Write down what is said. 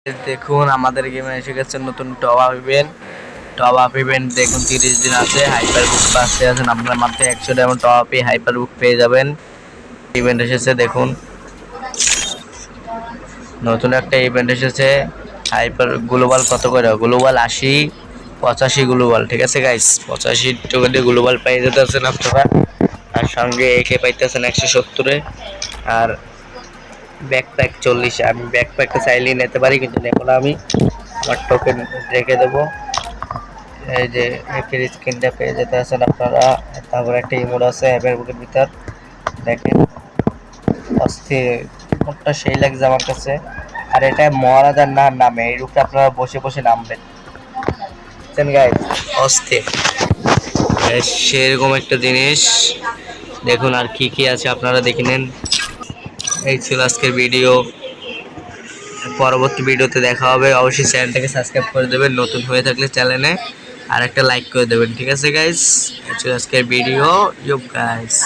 দেখুন আমাদের গেমে এসে গেছে নতুন টপ আপ ইভেন্ট দেখুন 30 দিন আছে। হাইপার বুক পাচ্ছে আছেন আপনার মাত্র 100 ডায়মন্ড টপ আপে হাইপার বুক পেয়ে যাবেন। ইভেন্ট এসেছে দেখুন, নতুন একটা ইভেন্ট এসেছে। হাইপার গ্লোবাল কত করে? গ্লোবাল 80 85 গ্লোবাল, ঠিক আছে গাইস, 85 টাকা দিয়ে গ্লোবাল পেয়ে যেতেছেন আপনারা। আর সঙ্গে একে পাইতেছেন 170-এ। আর ব্যাকপ্যাক 40-এ। আমি ব্যাকপ্যাকটা চাইলেই নিতে পারি, কিন্তু নেব না, আমি আমার টোকেন রেখে দেবো। এই যে একের স্ক্রিনটা পেয়ে যেতে আছেন আপনারা। তারপর একটা ইমোট আছে অ্যাপের বুকের ভিতর, দেখেন অস্থির ইমোটটা সেই লাগছে আমার কাছে। আর এটা মহারাজার নামে এই রূপটা আপনারা বসে বসে নামবেন, বুঝছেন গাইস? অস্থির সেরকম একটা জিনিস। দেখুন আর কি কি আছে আপনারা দেখে নেন। এই ছিল আজকের ভিডিও, পরবর্তী ভিডিওতে দেখা হবে। অবশ্যই চ্যানেলটাকে সাবস্ক্রাইব করে দেবেন, নতুন হয়ে থাকলে চ্যানেলে আর একটা লাইক করে দেবেন, ঠিক আছে গাইস? এই ছিল আজকের ভিডিও। ইউপ গাইস।